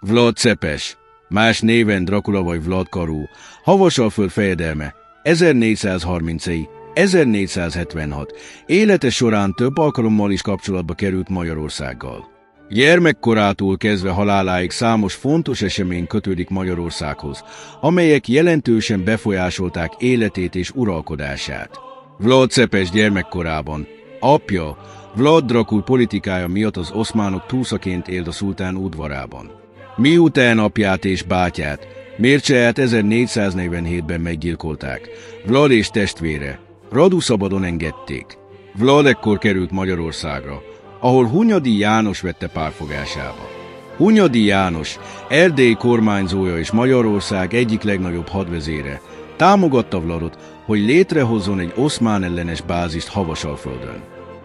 Vlad Cepes, más néven Dracula vagy Vlad Karó, Havasalföld fejedelme, 1430-1476, élete során több alkalommal is kapcsolatba került Magyarországgal. Gyermekkorától kezdve haláláig számos fontos esemény kötődik Magyarországhoz, amelyek jelentősen befolyásolták életét és uralkodását. Vlad Cepes gyermekkorában apja Vlad Dracul politikája miatt az oszmánok túszaként élt a szultán udvarában. Miután apját és bátyát, Mircea-t 1447-ben meggyilkolták, Vlad és testvére, Radu szabadon engedték. Vlad ekkor került Magyarországra, ahol Hunyadi János vette párfogásába. Hunyadi János, Erdély kormányzója és Magyarország egyik legnagyobb hadvezére, támogatta Vladot, hogy létrehozzon egy oszmán ellenes bázist Havasalföldön.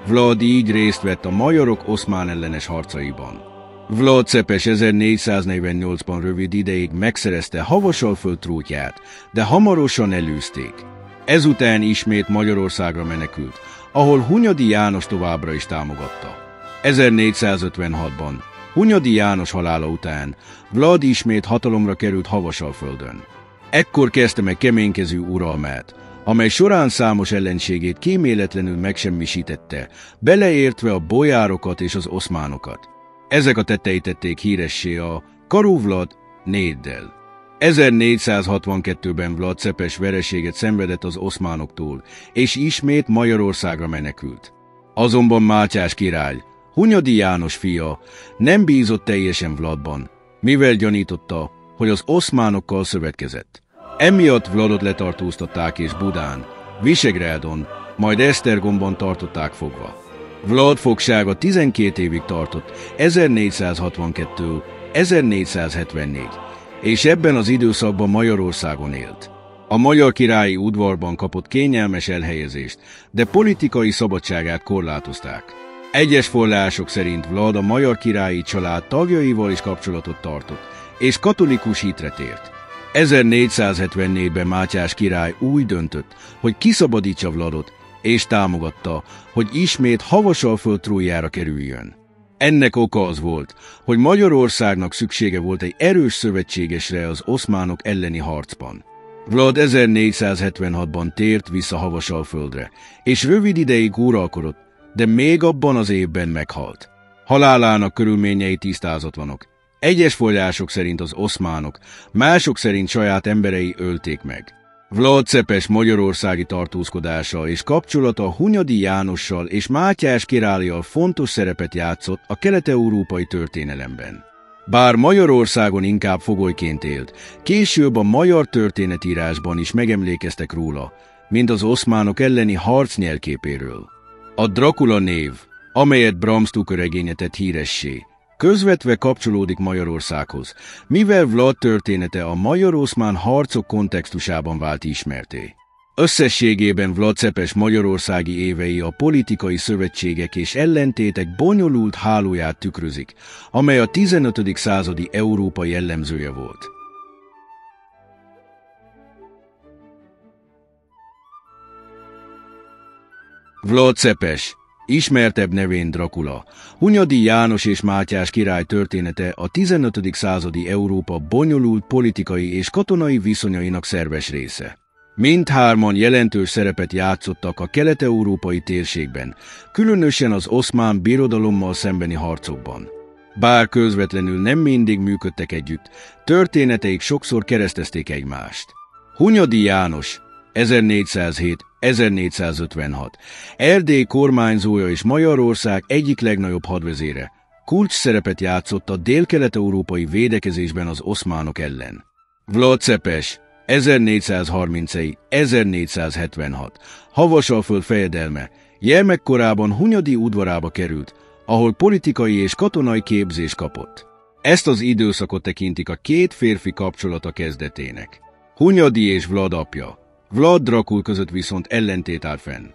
Vlad így részt vett a magyarok oszmán ellenes harcaiban. Vlad Cepes 1448-ban rövid ideig megszerezte Havasalföld trónját, de hamarosan elűzték. Ezután ismét Magyarországra menekült, ahol Hunyadi János továbbra is támogatta. 1456-ban, Hunyadi János halála után Vlad ismét hatalomra került Havasalföldön. Ekkor kezdte meg keménykező uralmát, amely során számos ellenségét kíméletlenül megsemmisítette, beleértve a bojárokat és az oszmánokat. Ezek a tettei tették híressé a Karó Vlad névvel. 1462-ben Vlad Cepes vereséget szenvedett az oszmánoktól, és ismét Magyarországra menekült. Azonban Mátyás király, Hunyadi János fia, nem bízott teljesen Vladban, mivel gyanította, hogy az oszmánokkal szövetkezett. Emiatt Vladot letartóztatták és Budán, Visegrádon, majd Esztergomban tartották fogva. Vlad fogsága 12 évig tartott, 1462-1474, és ebben az időszakban Magyarországon élt. A magyar királyi udvarban kapott kényelmes elhelyezést, de politikai szabadságát korlátozták. Egyes források szerint Vlad a magyar királyi család tagjaival is kapcsolatot tartott, és katolikus hitre tért. 1474-ben Mátyás király úgy döntött, hogy kiszabadítsa Vladot, és támogatta, hogy ismét Havasalföld trónjára kerüljön. Ennek oka az volt, hogy Magyarországnak szüksége volt egy erős szövetségesre az oszmánok elleni harcban. Vlad 1476-ban tért vissza Havasalföldre, és rövid ideig uralkodott, de még abban az évben meghalt. Halálának körülményei tisztázatlanok. Egyes források szerint az oszmánok, mások szerint saját emberei ölték meg. Vlad Cepes magyarországi tartózkodása és kapcsolata Hunyadi Jánossal és Mátyás királlyal fontos szerepet játszott a kelet-európai történelemben. Bár Magyarországon inkább fogolyként élt, később a magyar történetírásban is megemlékeztek róla, mint az oszmánok elleni harc nyelképéről. A Dracula név, amelyet Bram Stoker regénye tett híressé, közvetve kapcsolódik Magyarországhoz, mivel Vlad története a magyar-oszmán harcok kontextusában vált ismerté. Összességében Vlad Cepes magyarországi évei a politikai szövetségek és ellentétek bonyolult hálóját tükrözik, amely a 15. századi Európa jellemzője volt. Vlad Cepes, ismertebb nevén Dracula, Hunyadi János és Mátyás király története a 15. századi Európa bonyolult politikai és katonai viszonyainak szerves része. Mindhárman jelentős szerepet játszottak a kelet-európai térségben, különösen az oszmán birodalommal szembeni harcokban. Bár közvetlenül nem mindig működtek együtt, történeteik sokszor keresztezték egymást. Hunyadi János 1407-1456, Erdély kormányzója és Magyarország egyik legnagyobb hadvezére, kulcs szerepet játszott a délkelet-európai védekezésben az oszmánok ellen. Vlad Cepes 1430-1476, Havasalföld fejedelme, gyermekkorában Hunyadi udvarába került, ahol politikai és katonai képzést kapott. Ezt az időszakot tekintik a két férfi kapcsolata kezdetének. Hunyadi és Vlad apja, Vlad Dracul között viszont ellentét áll fenn.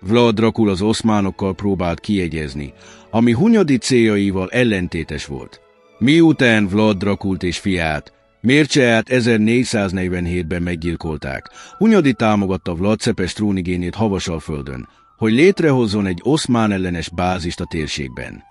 Vlad Dracul az oszmánokkal próbált kiegyezni, ami Hunyadi céljaival ellentétes volt. Miután Vlad Dracult és fiát, Mirceát 1447-ben meggyilkolták, Hunyadi támogatta Vlad Cepes trónigénét Havasalföldön, hogy létrehozzon egy oszmán ellenes bázist a térségben.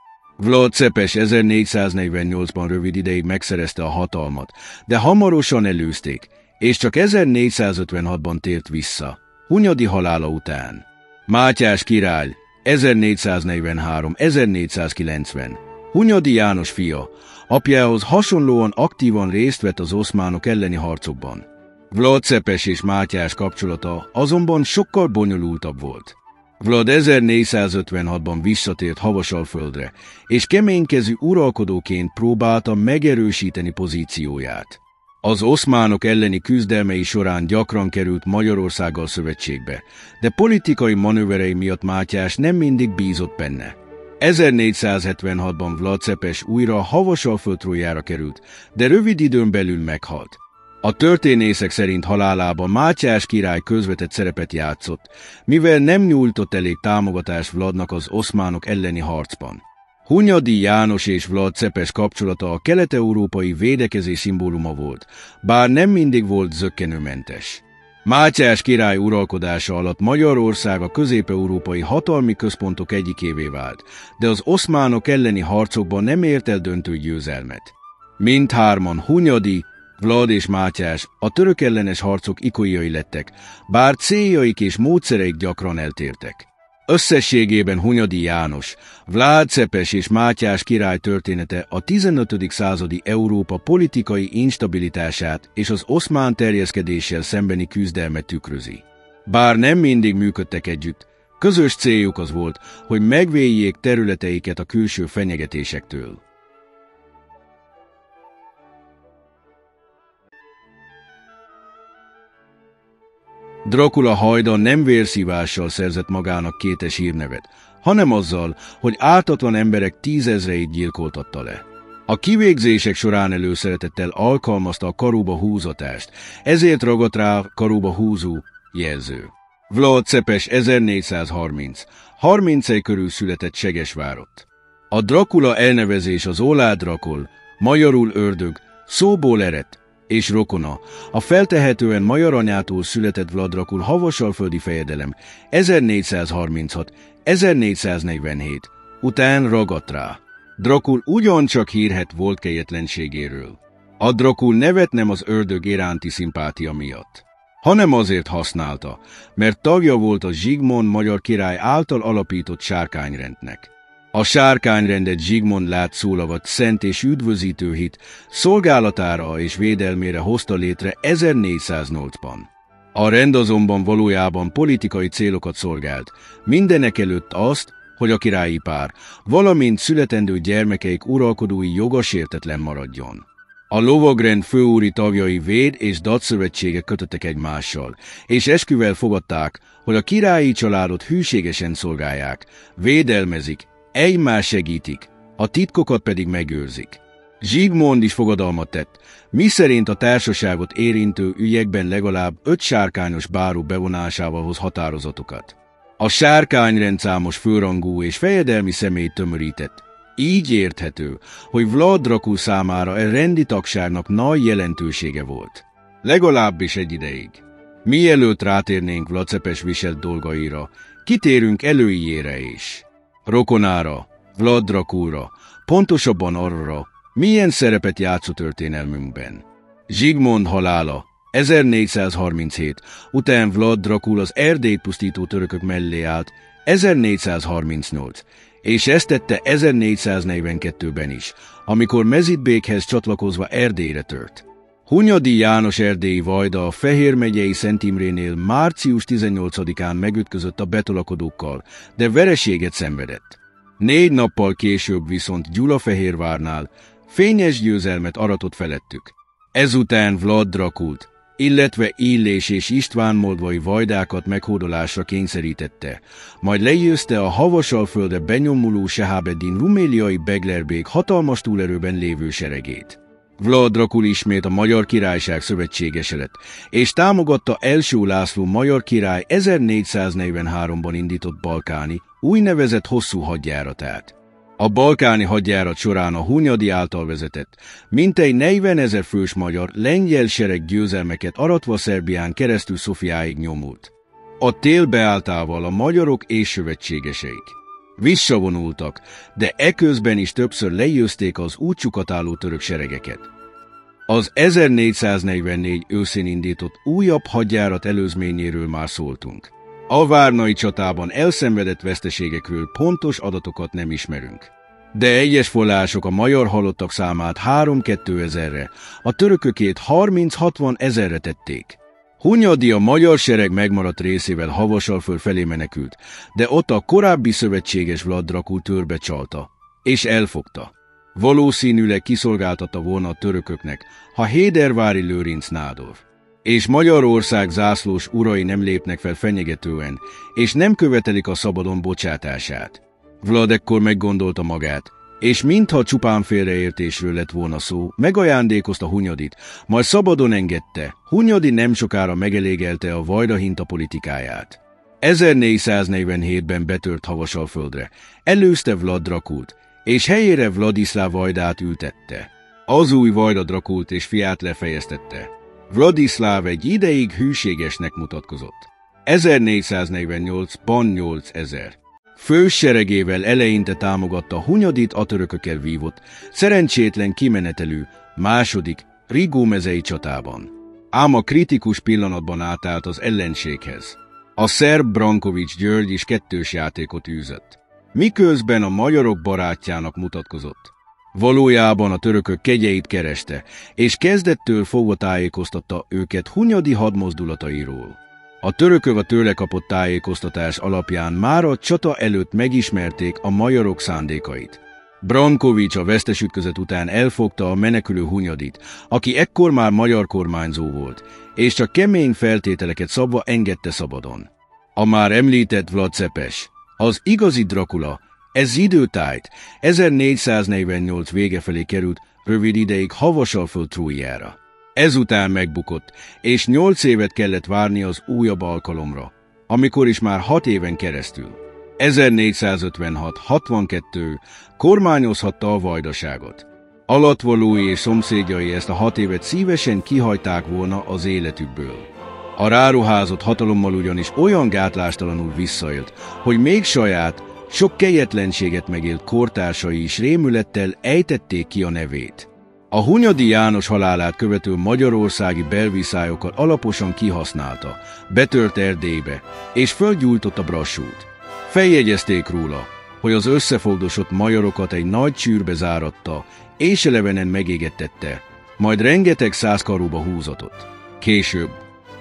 Vlad Cepes 1448-ban rövid ideig megszerezte a hatalmat, de hamarosan elűzték, és csak 1456-ban tért vissza, Hunyadi halála után. Mátyás király 1443-1490, Hunyadi János fia, apjához hasonlóan aktívan részt vett az oszmánok elleni harcokban. Vlad Cepes és Mátyás kapcsolata azonban sokkal bonyolultabb volt. Vlad 1456-ban visszatért Havasalföldre, és keménykezű uralkodóként próbálta megerősíteni pozícióját. Az oszmánok elleni küzdelmei során gyakran került Magyarországgal szövetségbe, de politikai manőverei miatt Mátyás nem mindig bízott benne. 1476-ban Vlad Cepes újra Havasalföld trónjára került, de rövid időn belül meghalt. A történészek szerint halálában Mátyás király közvetett szerepet játszott, mivel nem nyújtott elég támogatást Vladnak az oszmánok elleni harcban. Hunyadi János és Vlad Cepes kapcsolata a kelet-európai védekezés szimbóluma volt, bár nem mindig volt zökkenőmentes. Mátyás király uralkodása alatt Magyarország a közép-európai hatalmi központok egyikévé vált, de az oszmánok elleni harcokban nem ért el döntő győzelmet. Mindhárman, Hunyadi, Vlad és Mátyás a török ellenes harcok ikoljai lettek, bár céljaik és módszereik gyakran eltértek. Összességében Hunyadi János, Vlad Cepes és Mátyás király története a 15. századi Európa politikai instabilitását és az oszmán terjeszkedéssel szembeni küzdelmet tükrözi. Bár nem mindig működtek együtt, közös céljuk az volt, hogy megvédjék területeiket a külső fenyegetésektől. Dracula hajdan nem vérszívással szerzett magának kétes hírnevet, hanem azzal, hogy ártatlan emberek 10 000-eit gyilkoltatta le. A kivégzések során előszeretettel alkalmazta a karóba húzatást, ezért ragadt rá karóba húzó jelző. Vlad Cepes 1430 körül született Segesvárott. A Dracula elnevezés az Olád Drakul, magyarul ördög, szóból eredt, és rokona, a feltehetően magyar anyától született Vlad Drakul havasalföldi fejedelem 1436-1447 után ragadt rá. Drakul ugyancsak hírhedt volt kegyetlenségéről. A Drakul nevet nem az ördög iránti szimpátia miatt, hanem azért használta, mert tagja volt a Zsigmond magyar király által alapított sárkányrendnek. A sárkányrendet Zsigmond látszólavat szent és üdvözítő hit szolgálatára és védelmére hozta létre 1408-ban. A rend azonban valójában politikai célokat szolgált, mindenekelőtt azt, hogy a királyi pár, valamint születendő gyermekeik uralkodói joga sértetlen maradjon. A lovagrend főúri tagjai véd és datszövetségek kötöttek egymással, és esküvel fogadták, hogy a királyi családot hűségesen szolgálják, védelmezik, egymás segítik, a titkokat pedig megőrzik. Zsigmond is fogadalmat tett, miszerint a társaságot érintő ügyekben legalább 5 sárkányos báró bevonásával hoz határozatokat. A sárkányrend számos főrangú és fejedelmi személyt tömörített. Így érthető, hogy Vlad Drakul számára a rendi tagságnak nagy jelentősége volt. Legalábbis egy ideig. Mielőtt rátérnénk Vlad Cepes viselt dolgaira, kitérünk előijére is. Rokonára, Vlad Drakulra, pontosabban arra, milyen szerepet játszott történelmünkben. Zsigmond halála 1437 után Vlad Drakul az Erdélyt pusztító törökök mellé állt 1438, és ezt tette 1442-ben is, amikor Mezitbékhez csatlakozva Erdélyre tört. Hunyadi János erdélyi vajda a Fehér megyei Szent Imrénél március 18-án megütközött a betolakodókkal, de vereséget szenvedett. 4 nappal később viszont Gyulafehérvárnál fényes győzelmet aratott felettük. Ezután Vlad Drakult, illetve Illés és István moldvai vajdákat meghódolásra kényszerítette, majd legyőzte a Havasalföldre benyomuló Sehábeddin ruméliai Beglerbék hatalmas túlerőben lévő seregét. Vlad Drakul ismét a Magyar Királyság szövetségese lett, és támogatta első László magyar király 1443-ban indított balkáni, úgynevezett hosszú hadjáratát. A balkáni hadjárat során a Hunyadi által vezetett, mintegy 40 000 fős magyar lengyel sereg győzelmeket aratva Szerbián keresztül Szofiáig nyomult. A tél beálltával a magyarok és szövetségeseik. Visszavonultak, de eközben is többször legyőzték az útjukat álló török seregeket. Az 1444 őszén indított újabb hadjárat előzményéről már szóltunk. A várnai csatában elszenvedett veszteségekről pontos adatokat nem ismerünk. De egyes források a magyar halottak számát 3-2 ezerre, a törökökét 30-60 ezerre tették. Hunyadi a magyar sereg megmaradt részével Havasalföld felé menekült, de ott a korábbi szövetséges Vlad Dracul törbe csalta, és elfogta. Valószínűleg kiszolgáltatta volna a törököknek, ha Hédervári Lőrinc nádor. És Magyarország zászlós urai nem lépnek fel fenyegetően, és nem követelik a szabadon bocsátását. Vlad ekkor meggondolta magát, és mintha csupán félreértésről lett volna szó, megajándékozta Hunyadit, majd szabadon engedte. Hunyadi nem sokára megelégelte a vajdahinta politikáját. 1447-ben betört Havasalföldre, előzte Vlad Dracult, és helyére Vladiszláv vajdát ültette. Az új Vajda Drakult és fiát lefejeztette. Vladiszláv egy ideig hűségesnek mutatkozott. 1448-ban 8000. Főseregével eleinte támogatta Hunyadit a törökökkel vívott, szerencsétlen kimenetelű, második Rigó-mezei csatában. Ám a kritikus pillanatban átállt az ellenséghez. A szerb Brankovics György is kettős játékot űzött, miközben a magyarok barátjának mutatkozott. Valójában a törökök kegyeit kereste, és kezdettől fogva tájékoztatta őket Hunyadi hadmozdulatairól. A törökök a tőle kapott tájékoztatás alapján már a csata előtt megismerték a magyarok szándékait. Brankovics a vesztes ütközet után elfogta a menekülő Hunyadit, aki ekkor már magyar kormányzó volt, és csak kemény feltételeket szabva engedte szabadon. A már említett Vlad Cepes, az igazi Dracula, ez időtájt, 1448 vége felé került rövid ideig Havasalföld trónjára. Ezután megbukott, és 8 évet kellett várni az újabb alkalomra, amikor is már 6 éven keresztül. 1456-62 kormányozhatta a vajdaságot. Alatvalói és szomszédjai ezt a 6 évet szívesen kihagyták volna az életükből. A ráruházott hatalommal ugyanis olyan gátlástalanul visszaélt, hogy még saját, sok kegyetlenséget megélt kortársai is rémülettel ejtették ki a nevét. A Hunyadi János halálát követő magyarországi belviszályokat alaposan kihasználta, betört Erdélybe, és földgyújtotta Brassót. Feljegyezték róla, hogy az összefogdosott magyarokat egy nagy csűrbe záratta, és elevenen megégettette, majd rengeteg százkaróba húzatott. Később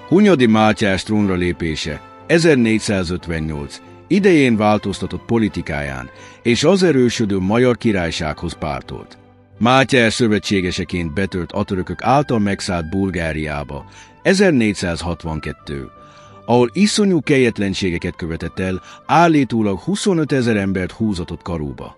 Hunyadi Mátyás trónra lépése 1458 idején változtatott politikáján, és az erősödő magyar királysághoz pártolt. Mátyás szövetségeseként betört a törökök által megszállt Bulgáriába 1462, ahol iszonyú kegyetlenségeket követett el, állítólag 25 000 embert húzatott karóba.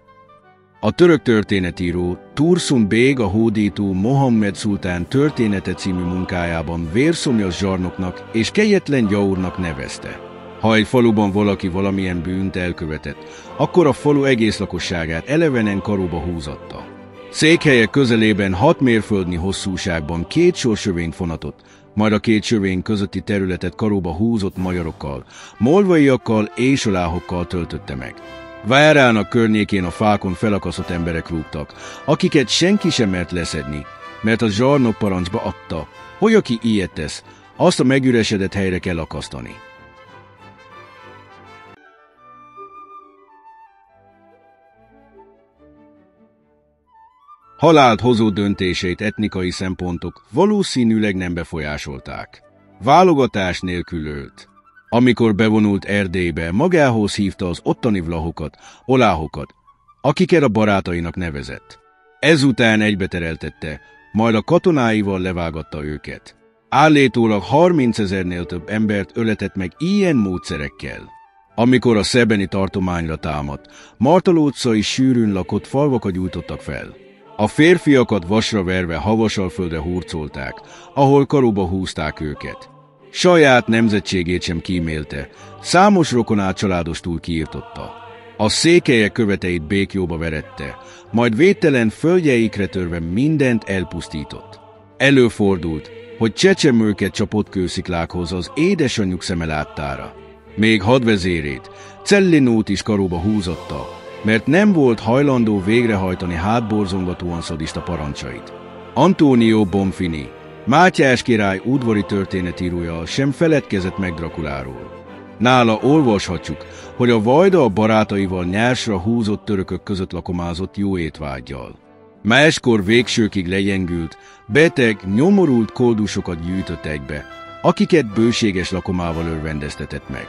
A török történetíró Tursun Bég a hódító Mohammed szultán története című munkájában vérszomjas zsarnoknak és kegyetlen gyaurnak nevezte. Ha egy faluban valaki valamilyen bűnt elkövetett, akkor a falu egész lakosságát elevenen karóba húzatta. Székhelye közelében 6 mérföldnyi hosszúságban 2 sorsövényt fonatott, majd a 2 sövény közötti területet karóba húzott magyarokkal, molvaiakkal és oláhokkal töltötte meg. Várának környékén a fákon felakaszott emberek rúgtak, akiket senki sem mert leszedni, mert a zsarnok parancsba adta, hogy aki ilyet tesz, azt a megüresedett helyre kell akasztani. Halált hozó döntéseit etnikai szempontok valószínűleg nem befolyásolták. Válogatás nélkül ölt. Amikor bevonult Erdélybe, magához hívta az ottani vlachokat, oláhokat, akiket a barátainak nevezett. Ezután egybetereltette, majd a katonáival levágatta őket. Állítólag 30 000-nél több embert öletett meg ilyen módszerekkel. Amikor a szebeni tartományra támadt, Martal utcai sűrűn lakott falvakat gyújtottak fel. A férfiakat vasra verve Havasalföldre hurcolták, ahol karóba húzták őket. Saját nemzetségét sem kímélte, számos rokonát családostul kiirtotta. A székelyek követeit békjóba verette, majd védtelen földjeikre törve mindent elpusztított. Előfordult, hogy csecsemőket csapott kősziklákhoz az édesanyjuk szeme láttára. Még hadvezérét, Cellinót is karóba húzotta, mert nem volt hajlandó végrehajtani hátborzongatóan szadista parancsait. Antonio Bonfini, Mátyás király udvari történetírója sem feledkezett meg Drakuláról. Nála olvashatjuk, hogy a vajda a barátaival nyársra húzott törökök között lakomázott jó étvággyal. Máskor végsőkig legyengült, beteg, nyomorult koldusokat gyűjtött egybe, akiket bőséges lakomával örvendeztetett meg.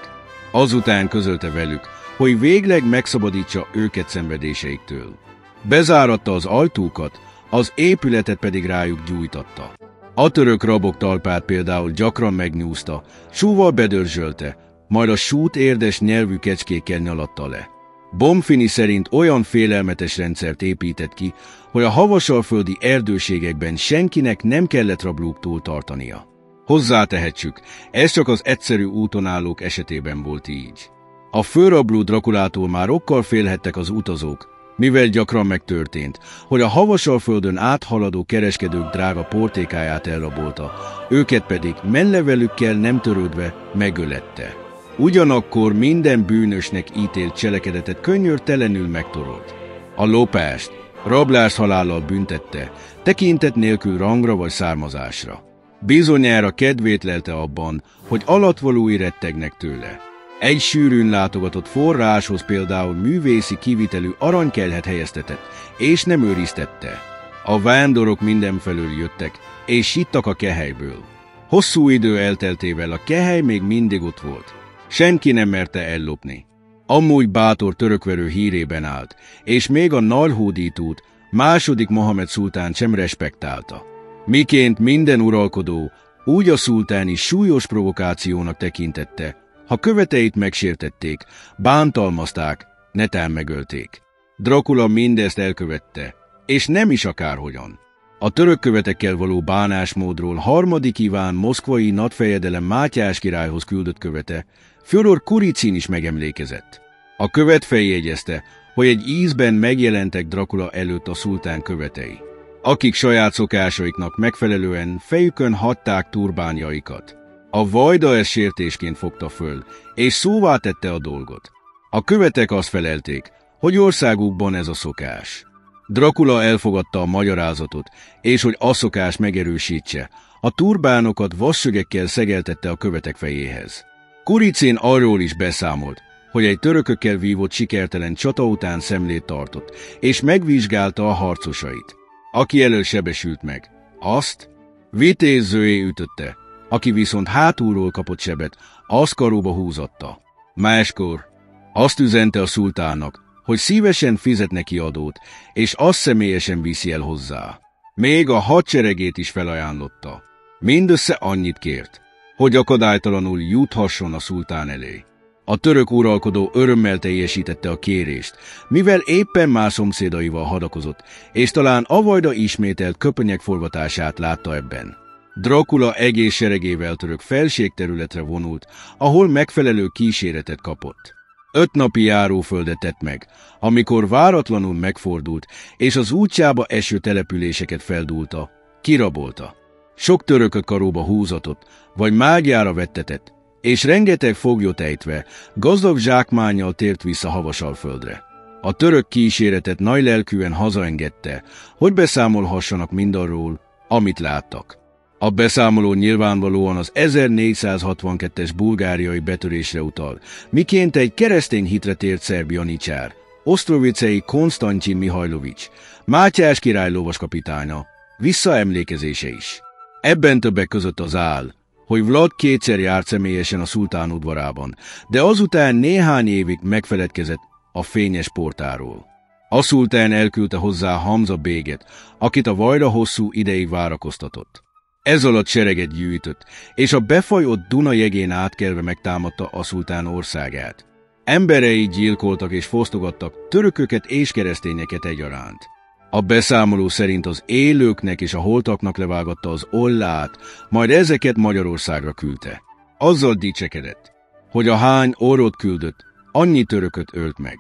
Azután közölte velük, hogy végleg megszabadítsa őket szenvedéseiktől. Bezáratta az ajtókat, az épületet pedig rájuk gyújtatta. A török rabok talpát például gyakran megnyúzta, súval bedörzsölte, majd a sút érdes nyelvű kecskékkel nyalatta le. Bonfini szerint olyan félelmetes rendszert épített ki, hogy a havasalföldi erdőségekben senkinek nem kellett rablóktól tartania. Hozzátehetjük, ez csak az egyszerű úton állók esetében volt így. A főrabló Drakulától már okkal félhettek az utazók, mivel gyakran megtörtént, hogy a havasalföldön áthaladó kereskedők drága portékáját elrabolta, őket pedig menlevelükkel nem törődve megölette. Ugyanakkor minden bűnösnek ítélt cselekedetet könnyörtelenül megtorolt. A lopást, rablást halállal büntette, tekintet nélkül rangra vagy származásra. Bizonyára kedvét lelte abban, hogy alattvalói rettegnek tőle. Egy sűrűn látogatott forráshoz például művészi kivitelű aranykelhet helyeztetett, és nem őriztette. A vándorok mindenfelől jöttek, és ittak a kehelyből. Hosszú idő elteltével a kehely még mindig ott volt. Senki nem merte ellopni. Amúgy bátor törökverő hírében állt, és még a nalhódítót, második Mohamed szultán sem respektálta. Miként minden uralkodó, úgy a szultán is súlyos provokációnak tekintette, ha követeit megsértették, bántalmazták, netán megölték. Drakula mindezt elkövette, és nem is akárhogyan. A török követekkel való bánásmódról harmadik Iván moszkvai nagyfejedelem Mátyás királyhoz küldött követe, Fjodor Kuricin is megemlékezett. A követ feljegyezte, hogy egy ízben megjelentek Drakula előtt a szultán követei, akik saját szokásaiknak megfelelően fejükön hatták turbánjaikat. A vajda ezt sértésként fogta föl, és szóvá tette a dolgot. A követek azt felelték, hogy országukban ez a szokás. Drakula elfogadta a magyarázatot, és hogy a szokás megerősítse, a turbánokat vasszögekkel szegeltette a követek fejéhez. Kuricin arról is beszámolt, hogy egy törökökkel vívott sikertelen csata után szemlét tartott, és megvizsgálta a harcosait. Aki elől sebesült meg, azt Vitéz Zöé ütötte, aki viszont hátulról kapott sebet, azt karóba húzatta. Máskor azt üzente a szultánnak, hogy szívesen fizet neki adót, és azt személyesen viszi el hozzá. Még a hadseregét is felajánlotta. Mindössze annyit kért, hogy akadálytalanul juthasson a szultán elé. A török uralkodó örömmel teljesítette a kérést, mivel éppen más szomszédaival hadakozott, és talán a vajda ismételt köpenyek forgatását látta ebben. Drakula egész seregével török felségterületre vonult, ahol megfelelő kíséretet kapott. 5 napi járóföldet tett meg, amikor váratlanul megfordult, és az útjába eső településeket feldúlta, kirabolta. Sok törököt karóba húzatott, vagy mágiára vettetett, és rengeteg foglyot ejtve, gazdag zsákmánnyal tért vissza Havasalföldre. A török kíséretet nagylelkűen hazaengedte, hogy beszámolhassanak mindarról, amit láttak. A beszámoló nyilvánvalóan az 1462-es bulgáriai betörésre utal, miként egy keresztény hitre tért szerb janicsár, osztrovicei Konstantin Mihajlovics, Mátyás király lovaskapitánya, visszaemlékezése is. Ebben többek között az áll, hogy Vlad kétszer járt személyesen a szultán udvarában, de azután néhány évig megfeledkezett a fényes portáról. A szultán elküldte hozzá Hamza béget, akit a vajda hosszú ideig várakoztatott. Ez alatt sereget gyűjtött, és a befajodt Duna jegén átkelve megtámadta a szultán országát. Emberei gyilkoltak és fosztogattak törököket és keresztényeket egyaránt. A beszámoló szerint az élőknek és a holtaknak levágatta az ollát, majd ezeket Magyarországra küldte. Azzal dicsekedett, hogy a hány orrot küldött, annyi törököt ölt meg.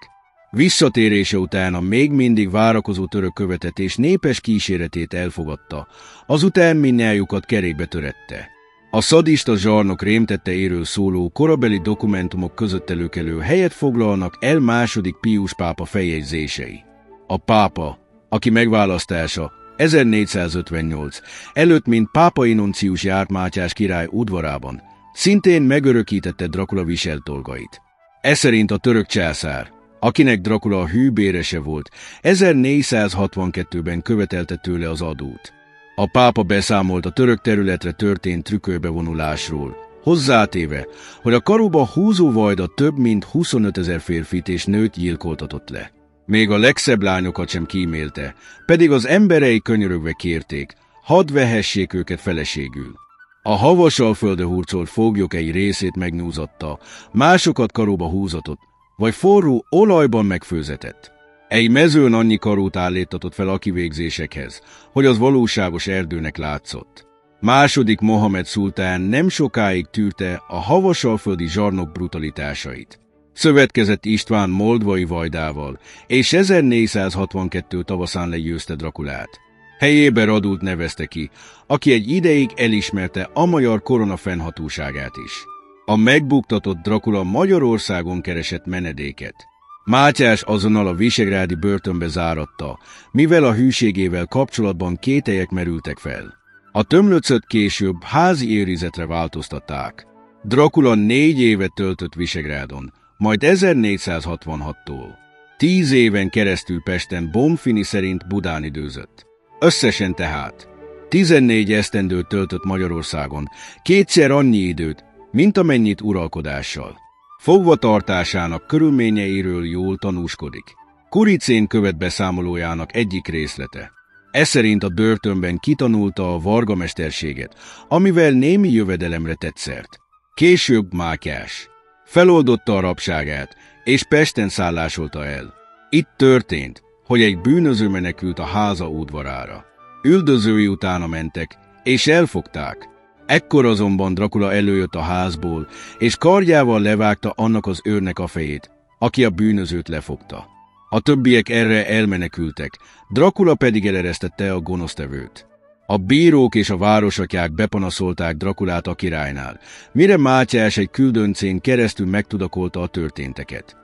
Visszatérése után a még mindig várakozó török követet és népes kíséretét elfogadta, azután mindnyájukat kerékbe törette. A szadista zsarnok rémtetteiről szóló korabeli dokumentumok között előkelő helyet foglalnak el II. Pius pápa feljegyzései. A pápa, aki megválasztása 1458 előtt, mint pápai nuncius járt Mátyás király udvarában, szintén megörökítette Dracula viseltolgait. Eszerint a török császár, akinek Dracula a hűbérese volt, 1462-ben követelte tőle az adót. A pápa beszámolt a török területre történt trükkölbevonulásról, hozzátéve, hogy a karóba húzó vajda több mint 25 000 férfit és nőt gyilkoltatott le. Még a legszebb lányokat sem kímélte, pedig az emberei könyörögve kérték, hadd vehessék őket feleségül. A Havasalföldre hurcolt foglyok egy részét megnyúzatta, másokat karóba húzatott, vagy forró olajban megfőzetett. Egy mezőn annyi karót állítatott fel a kivégzésekhez, hogy az valóságos erdőnek látszott. II. Mohamed szultán nem sokáig tűrte a havasalföldi zsarnok brutalitásait. Szövetkezett István moldvai vajdával, és 1462 tavaszán legyőzte Draculát. Helyébe Radult nevezte ki, aki egy ideig elismerte a magyar korona fennhatóságát is. A megbuktatott Dracula Magyarországon keresett menedéket. Mátyás azonnal a visegrádi börtönbe záratta, mivel a hűségével kapcsolatban kételyek merültek fel. A tömlöcöt később házi őrizetre változtatták. Dracula 4 évet töltött Visegrádon, majd 1466-tól. 10 éven keresztül Pesten Bonfini szerint Budán időzött. Összesen tehát 14 esztendőt töltött Magyarországon, 2-szer annyi időt, mint amennyit uralkodással. Fogvatartásának körülményeiről jól tanúskodik. Kuricén követ beszámolójának egyik részlete. Eszerint a börtönben kitanulta a vargamesterséget, amivel némi jövedelemre tett szert. Később Mátyás feloldotta a rabságát, és Pesten szállásolta el. Itt történt, hogy egy bűnöző menekült a háza udvarára. Üldözői utána mentek, és elfogták. Ekkor azonban Dracula előjött a házból, és kardjával levágta annak az őrnek a fejét, aki a bűnözőt lefogta. A többiek erre elmenekültek, Dracula pedig eleresztette a gonosztevőt. A bírók és a városatyák bepanaszolták Draculát a királynál, mire Mátyás egy küldöncén keresztül megtudakolta a történteket.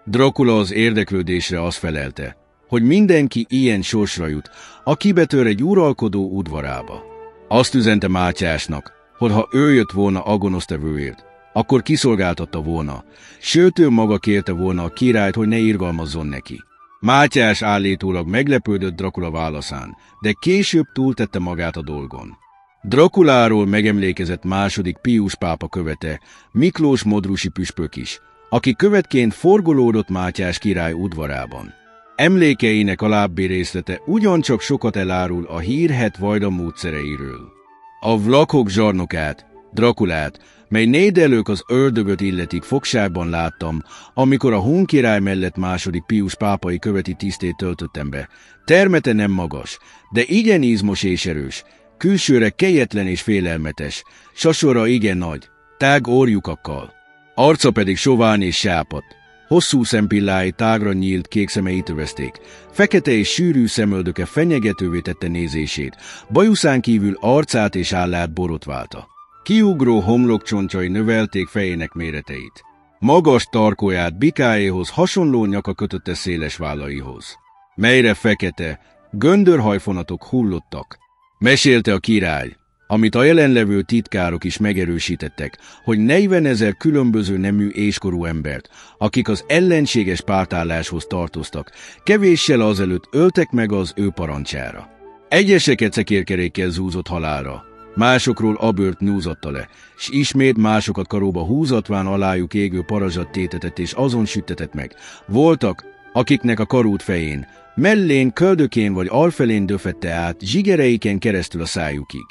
Dracula az érdeklődésre azt felelte, hogy mindenki ilyen sorsra jut, aki betör egy uralkodó udvarába. Azt üzente Mátyásnak, hogy ha ő jött volna a gonosztevőért, akkor kiszolgáltatta volna, sőt ő maga kérte volna a királyt, hogy ne irgalmazzon neki. Mátyás állítólag meglepődött Dracula válaszán, de később túltette magát a dolgon. Draculáról megemlékezett II. Pius pápa követe, Miklós modrusi püspök is, aki követként forgolódott Mátyás király udvarában. Emlékeinek alábbi részlete ugyancsak sokat elárul a hírhedt vajda módszereiről. A vlachok zsarnokát, Draculát, mely nédelők az ördögöt illetik, fogságban láttam, amikor a hun király mellett II. Pius pápai követi tisztét töltöttem be. Termete nem magas, de igen izmos és erős, külsőre kegyetlen és félelmetes, sasora igen nagy, tág orrlyukakkal. Arca pedig sovány és sápadt, hosszú szempillái tágra nyílt kék szemeit övezték, fekete és sűrű szemöldöke fenyegetővé tette nézését, bajuszán kívül arcát és állát borotválta. Kiugró homlokcsontsai növelték fejének méreteit. Magas tarkóját bikáéhoz hasonló nyaka kötötte széles vállaihoz, melyre fekete, göndörhajfonatok hullottak. Mesélte a király, amit a jelenlevő titkárok is megerősítettek, hogy 40 000 különböző nemű éskorú embert, akik az ellenséges pártálláshoz tartoztak, kevéssel azelőtt öltek meg az ő parancsára. Egyeseket szekérkerékkel zúzott halálra, másokról a bőrt nyúzatta le, s ismét másokat karóba húzatván alájuk égő parazsat tétetett és azon süttetett meg. Voltak, akiknek a karút fején, mellén, köldökén vagy alfelén döfette át, zsigereiken keresztül a szájukig.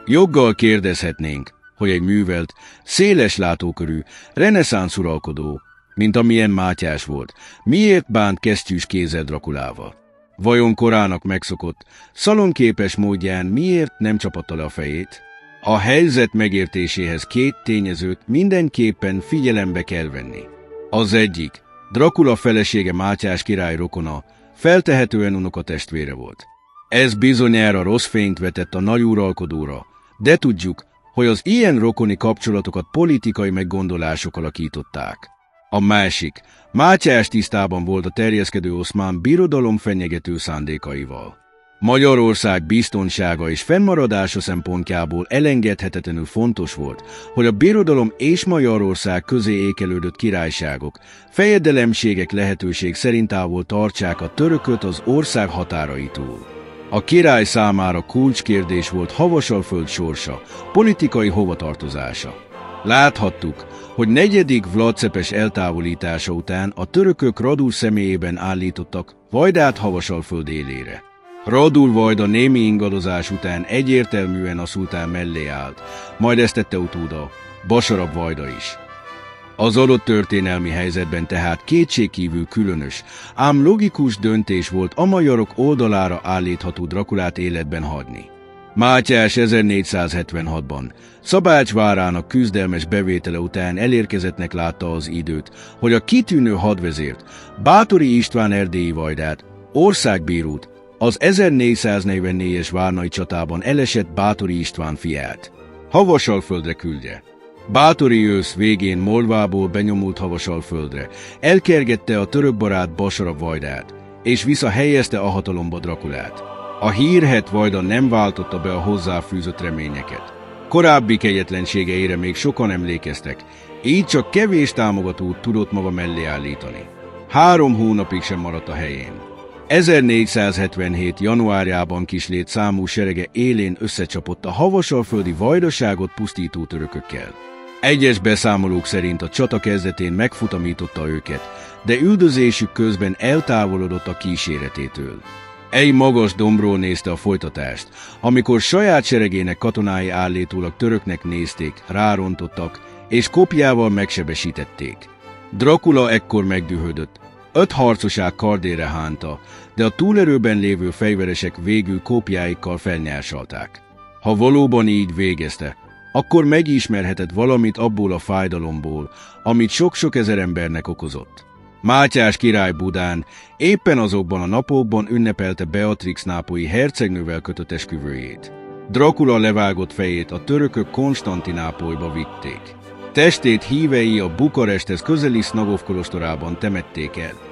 Joggal kérdezhetnénk, hogy egy művelt, széles látókörű, reneszánsz uralkodó, mint amilyen Mátyás volt, miért bánt kesztyűs kézzel Draculával? Vajon korának megszokott, szalonképes módján miért nem csapatta le a fejét? A helyzet megértéséhez két tényezőt mindenképpen figyelembe kell venni. Az egyik, Dracula felesége Mátyás király rokona, feltehetően unokatestvére volt. Ez bizonyára rossz fényt vetett a nagyuralkodóra, de tudjuk, hogy az ilyen rokoni kapcsolatokat politikai meggondolások alakították. A másik, Mátyás tisztában volt a terjeszkedő oszmán birodalom fenyegető szándékaival. Magyarország biztonsága és fennmaradása szempontjából elengedhetetlenül fontos volt, hogy a birodalom és Magyarország közé ékelődött királyságok, fejedelemségek lehetőség szerint távol tartsák a törököt az ország határaitól. A király számára kulcskérdés volt Havasalföld sorsa, politikai hovatartozása. Láthattuk, hogy negyedik Vlad Cepes eltávolítása után a törökök Radul személyében állítottak Vajdát Havasalföld élére. Radul Vajda némi ingadozás után egyértelműen a szultán mellé állt, majd ezt tette utóda, Basarab Vajda is. Az adott történelmi helyzetben tehát kétségkívül különös, ám logikus döntés volt a magyarok oldalára állítható Drakulát életben hagyni. Mátyás 1476-ban Szabács várának küzdelmes bevétele után elérkezettnek látta az időt, hogy a kitűnő hadvezért, Báthori István erdélyi vajdát, országbírót, az 1444-es várnai csatában elesett Báthori István fiát Havasalföldre küldje. Báthori ősz végén Molvából benyomult Havasalföldre, elkergette a török barát Basarab Vajdát, és visszahelyezte a hatalomba Drakulát. A hírhedt Vajda nem váltotta be a hozzáfűzött reményeket. Korábbi kegyetlenségeire még sokan emlékeztek, így csak kevés támogatót tudott maga mellé állítani. 3 hónapig sem maradt a helyén. 1477. januárjában Kislét számú serege élén összecsapott a havasalföldi vajdaságot pusztító törökökkel. Egyes beszámolók szerint a csata kezdetén megfutamította őket, de üldözésük közben eltávolodott a kíséretétől. Egy magas dombról nézte a folytatást, amikor saját seregének katonái állítólag töröknek nézték, rárontottak, és kopjával megsebesítették. Dracula ekkor megdühödött, 5 harcosák kardére hánta, de a túlerőben lévő fegyveresek végül kópjáikkal felnyársalták. Ha valóban így végezte, akkor megismerhetett valamit abból a fájdalomból, amit sok-sok ezer embernek okozott. Mátyás király Budán éppen azokban a napokban ünnepelte Beatrix nápolyi hercegnővel kötött esküvőjét. Dracula levágott fejét a törökök Konstantinápolyba vitték. Testét hívei a Bukaresthez közeli Snagov kolostorában temették el.